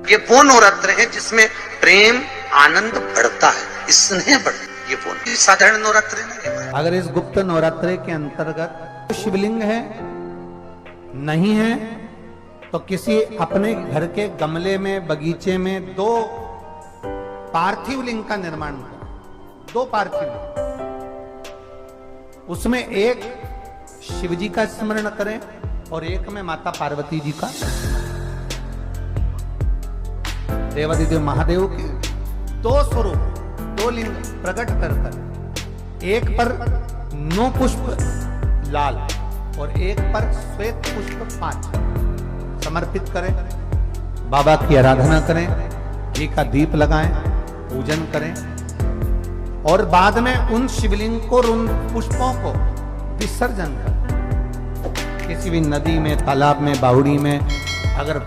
ये वो नवरात्र है जिसमें प्रेम आनंद बढ़ता है, स्नेह बढ़ता है। ये वो साधारण नवरात्र है ना। अगर इस गुप्त नवरात्रे के अंतर्गत शिवलिंग है नहीं है तो किसी अपने घर के गमले में बगीचे में 2 पार्थिव लिंग का निर्माण करें। 2 पार्थिव लिंग, उसमें एक शिव जी का स्मरण करें और एक में माता पार्वती जी का, देवादिदेव महादेव के 2 स्वरूप 2 लिंग प्रकट कर कर, एक पर 9 पुष्प लाल और एक पर श्वेत पुष्प 5 समर्पित करें। बाबा की आराधना करें, घी का दीप लगाएं, पूजन करें और बाद में उन शिवलिंग को, उन पुष्पों को विसर्जन करें। किसी भी नदी में, तालाब में, बावड़ी में, अगर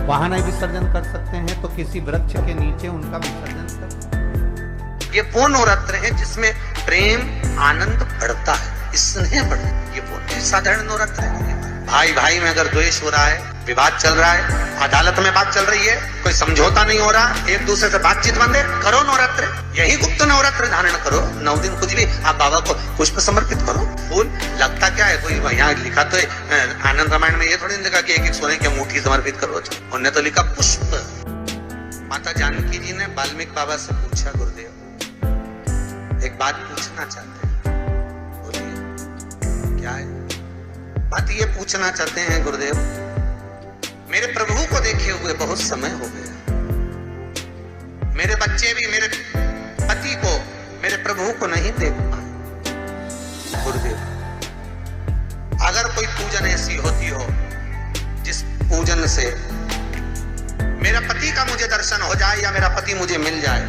वहां नहीं विसर्जन कर सकते हैं तो किसी वृक्ष के नीचे उनका विसर्जन करें। ये वो नवरात्र है जिसमें प्रेम आनंद बढ़ता है, स्नेह बढ़ता है। ये वो साधारण नवरात्र है। भाई भाई में अगर द्वेष हो रहा है, विवाद चल रहा है, अदालत में बात चल रही है, कोई समझौता नहीं हो रहा, एक दूसरे से बातचीत बंद है, करो नवरात्र। यही गुप्त नवरात्र धारण करो। 9 दिन कुछ भी आप बाबा को पुष्प समर्पित करो। फूल लगता क्या है, कोई यहाँ लिखा तो आनंद रामायण में ये थोड़ी लिखा कि एक सोने की अंगूठी समर्पित करो, उन्होंने तो लिखा पुष्प। माता जानकी जी ने वाल्मीकि बाबा से पूछा, गुरुदेव एक बात पूछना चाहते हैं। बोलिए क्या है बात? ये पूछना चाहते हैं गुरुदेव, मेरे प्रभु को देखे हुए बहुत समय हो गया, मेरे बच्चे भी मेरे पति को, मेरे प्रभु को नहीं देख पाए। गुरुदेव अगर कोई पूजन ऐसी होती हो जिस पूजन से मेरा पति का मुझे दर्शन हो जाए या मेरा पति मुझे मिल जाए,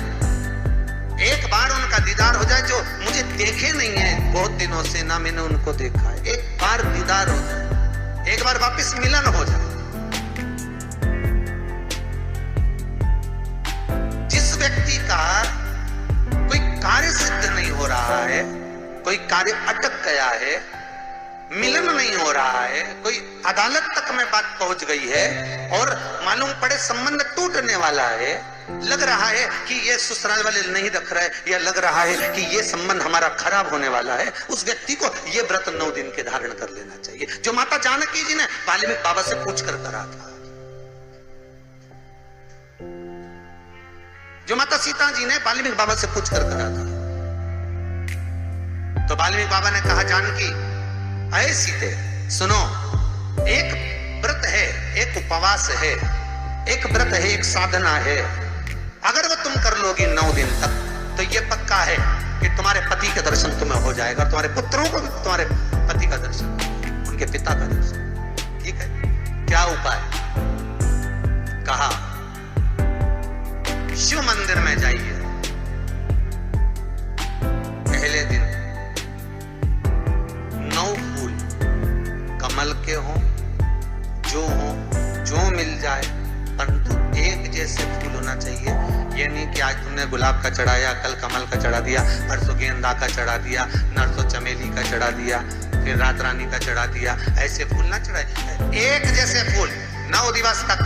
एक बार उनका दीदार हो जाए, जो मुझे देखे नहीं है बहुत दिनों से, ना मैंने उनको देखा है, एक बार दीदार हो जाए, एक बार वापस मिलन हो जाए। जिस व्यक्ति का कोई कार्य सिद्ध नहीं हो रहा है, कोई कार्य अटक गया है, मिलन नहीं हो रहा है, कोई अदालत तक में बात पहुंच गई है और मालूम पड़े संबंध टूटने वाला है, लग रहा है कि ये ससुराल वाले नहीं रख रहे, या लग रहा है कि ये संबंध हमारा खराब होने वाला है, उस व्यक्ति को ये व्रत 9 दिन के धारण कर लेना चाहिए, जो माता जानकी जी ने वाल्मीकि बाबा से पूछ कर करा था, जो माता सीता जी ने वाल्मीकि बाबा से पूछ कर करा था। तो वाल्मीकि बाबा ने कहा, जानकी अरे सीते सुनो, एक व्रत है, एक उपवास है, एक व्रत है, एक साधना है, अगर वो तुम कर लोगी 9 दिन तक तो ये पक्का है कि तुम्हारे पति के दर्शन तुम्हें हो जाएगा, तुम्हारे पुत्रों को भी तुम्हारे पति का दर्शन, उनके पिता का दर्शन। ठीक है, क्या उपाय? कहा शिव मंदिर में जाइए, पहले दिन 9 फूल कमल के हो, जो मिल जाए, परंतु एक जैसे फूल होना चाहिए। ये नहीं कि आज तुमने गुलाब का चढ़ाया, कल कमल का चढ़ा दिया, परसों गेंदा का चढ़ा दिया, नरसों चमेली का चढ़ा दिया, फिर रात रानी का चढ़ा दिया, ऐसे फूल ना चढ़ाए। एक जैसे फूल 9 दिवस तक।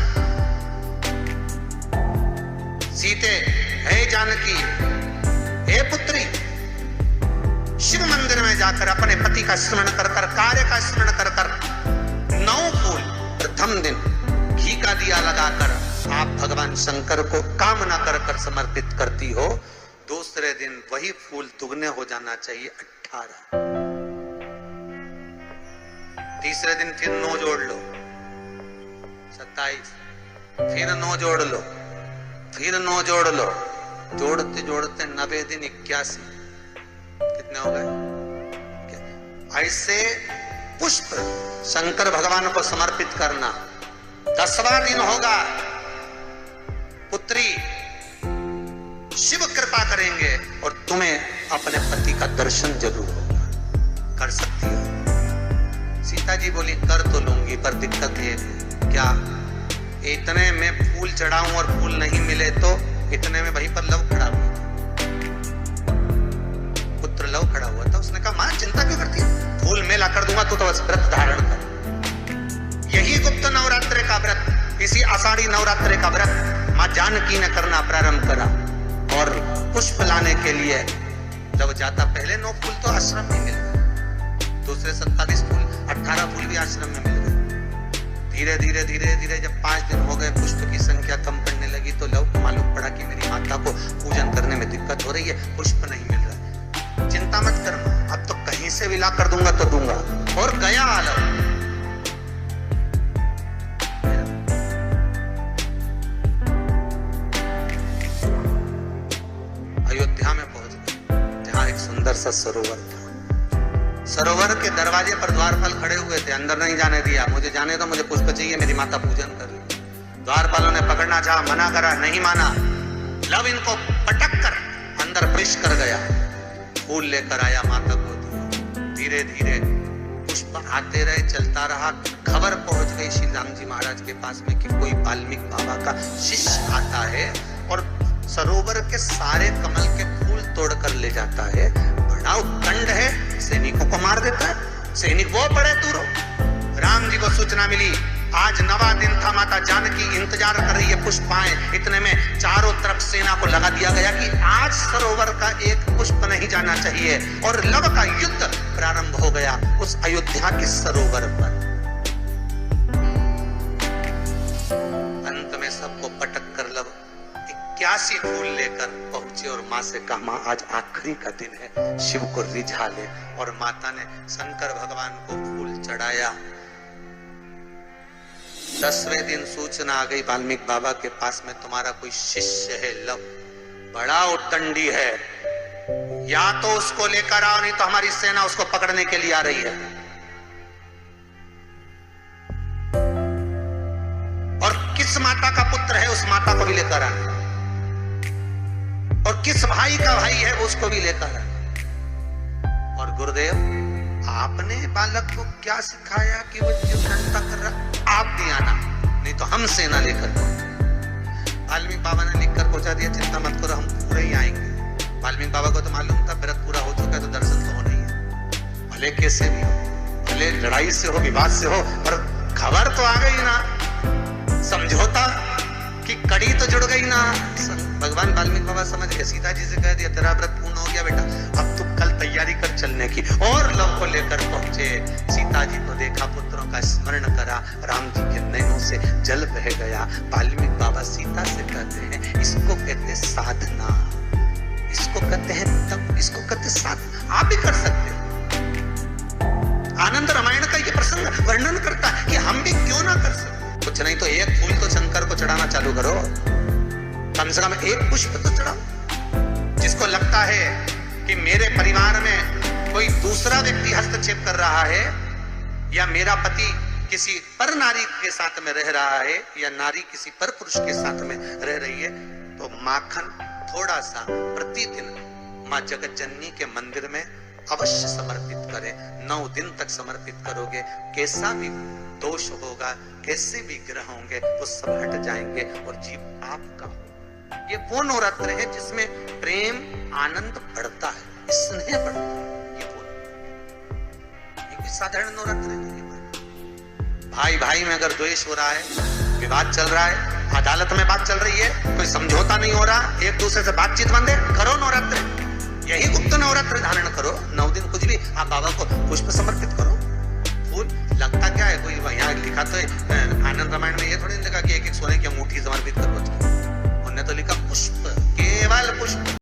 सीते, हे जानकी, हे पुत्री, शिव मंदिर में जाकर अपने पति का स्मरण कर कर, कार्य का स्मरण कर कर 9 फूल प्रथम दिन घी का दिया लगाकर आप भगवान शंकर को कामना कर कर समर्पित करती हो। दूसरे दिन वही फूल दुगने हो जाना चाहिए 18। तीसरे दिन फिर 9 जोड़ लो 27, फिर 9 जोड़ लो, फिर 9 जोड़ लो, जोड़ते जोड़ते 90 दिन 81, कितने हो गए? ऐसे पुष्प शंकर भगवान को समर्पित करना। 10वां दिन होगा, पुत्री शिव कृपा करेंगे और तुम्हें अपने पति का दर्शन जरूर होगा। कर सकती हो? सीता जी बोली, कर तो लूंगी, पर दिक्कत है क्या, इतने में फूल चढ़ाऊं और फूल नहीं मिले तो इतने में वहीं पर लव खड़ा हुआ था, पुत्र लव खड़ा हुआ था। उसने कहा, मां चिंता क्यों करती है, फूल मेला कर दूंगा, तो बस व्रत धारण कर। यही गुप्त नवरात्रि का व्रत, इसी आषाढ़ी नवरात्रि का व्रत मां जानकी ने करना प्रारंभ करा और पुष्प लाने के लिए जब जाता, पहले 9 फूल तो आश्रम में मिल गए, दूसरे 27 फूल 18 फूल भी आश्रम में मिल गए। धीरे धीरे धीरे धीरे जब 5 दिन हो गए, पुष्प की संख्या कम पड़ने लगी, तो लोग मालूम पड़ा कि मेरी माता को पूजन करने में दिक्कत हो रही है, पुष्प नहीं मिल रहा है। चिंता मत करना, अब तो कहीं से भी ला कर दूंगा तो दूंगा। और गया आलम, अयोध्या में पहुंच गए, जहां एक सुंदर सा सरोवर था। सरोवर के दरवाजे पर द्वारपाल खड़े हुए थे, अंदर नहीं जाने दिया। मुझे जाने दो, मुझे पुष्प चाहिए, मेरी माता पूजन कर रही। द्वारपालों ने पकड़ना चाहा, मना करा, नहीं माना। लव इनको पटक कर अंदर प्रवेश कर गया, फूल लेकर आया, माता को दिया। धीरे धीरे पुष्प आते रहे, चलता रहा। खबर पहुंच गई श्री राम जी महाराज के पास में कि कोई वाल्मीकि बाबा का शिष्य आता है और सरोवर के सारे कमल के फूल तोड़कर ले जाता है। बड़ा उत्तंड है, सैनिकों को मार देता है। सैनिक वो पड़े दूरों। राम जी को सूचना मिली, आज 9वां दिन था, माता जानकी इंतजार कर रही है पुष्प आए। इतने में चारों तरफ सेना को लगा दिया गया कि आज सरोवर का एक पुष्प नहीं जाना चाहिए, और लव का युद्ध प्रारंभ हो गया उस अयोध्या के सरोवर पर। अंत में सबको पटक कर लव 81 फूल लेकर पहुंचे और मां से कहा, मां आज आखिरी का दिन है, शिव को रिझा ले। और माता ने शंकर भगवान को फूल चढ़ाया। 10वें दिन सूचना आ गई वाल्मीकि बाबा के पास में, तुम्हारा कोई शिष्य है लव, बड़ा उद्दंडी है, या तो उसको लेकर आओ, नहीं तो हमारी सेना उसको पकड़ने के लिए आ रही है। और किस माता का पुत्र है उस माता को भी लेकर आना, और किस भाई का भाई है उसको भी लेकर आना। और गुरुदेव आपने बालक को क्या सिखाया कि वो युद्धंता कर रहा, आप भी आना, नहीं तो हम सेना लेकर। वाल्मीकि बाबा ने लिखकर पहुंचा दिया, चिंता मत करो, हम पूरे ही आएंगे। वाल्मीकि बाबा को तो मालूम था व्रत पूरा हो चुका है, तो दर्शन तो होना ही है, भले कैसे भी हो, भले लड़ाई से हो, विवाद से हो, पर खबर तो आ गई ना, समझौता की कड़ी तो जुड़ गई ना। भगवान वाल्मीकि बाबा समझ गए, सीता जी से कह दिया तेरा व्रत पूर्ण हो गया बेटा, अब तू कल तैयारी कर चलने की। और लव को लेकर पहुंचे, सीता जी को देखा, पुत्रों का स्मरण करा, राम जी के नैनों से जल बह गया। वाल्मीकि बाबा सीता से कहते हैं, इसको कहते हैं साधना, इसको कहते हैं तप, इसको कहते हैं साधना। आप भी कर सकते हो। आनंद रामायण का ये प्रसंग वर्णन करता है कि हम भी क्यों ना कर सकते। कुछ नहीं तो एक फूल तो शंकर को चढ़ाना चालू करो, कम से कम एक पुष्प तो चढ़ाओ। जिसको लगता है कि मेरे परिवार में कोई दूसरा व्यक्ति हस्तक्षेप कर रहा है, या मेरा पति किसी पर नारी के साथ में रह रहा है, या नारी किसी पर पुरुष के साथ में रह रही है, तो माखन थोड़ा सा प्रतिदिन मां जगत जननी के मंदिर में अवश्य समर्पित करें। 9 दिन तक समर्पित करोगे, कैसा भी दोष होगा, कैसे भी ग्रह होंगे, वो सब हट जाएंगे और जीव आपका हो। ये वो नवरात्र है जिसमें प्रेम आनंद बढ़ता है, स्नेह बढ़ता है। ये वो कोई साधारण नवरात्र नहीं है। भाई भाई में अगर द्वेष हो रहा है, विवाद चल रहा है, अदालत में बात चल रही है, कोई समझौता नहीं हो रहा, एक दूसरे से बातचीत बंद है, करो नवरात्र, यही गुप्त नवरात्र धारण करो। 9 दिन कुछ भी आप बाबा को पुष्प समर्पित करो। फूल लगता क्या है, कोई यहाँ लिखा तो है आनंद रामायण में, ये थोड़ी लिखा कि एक सोने की अंगूठी समर्पित करो।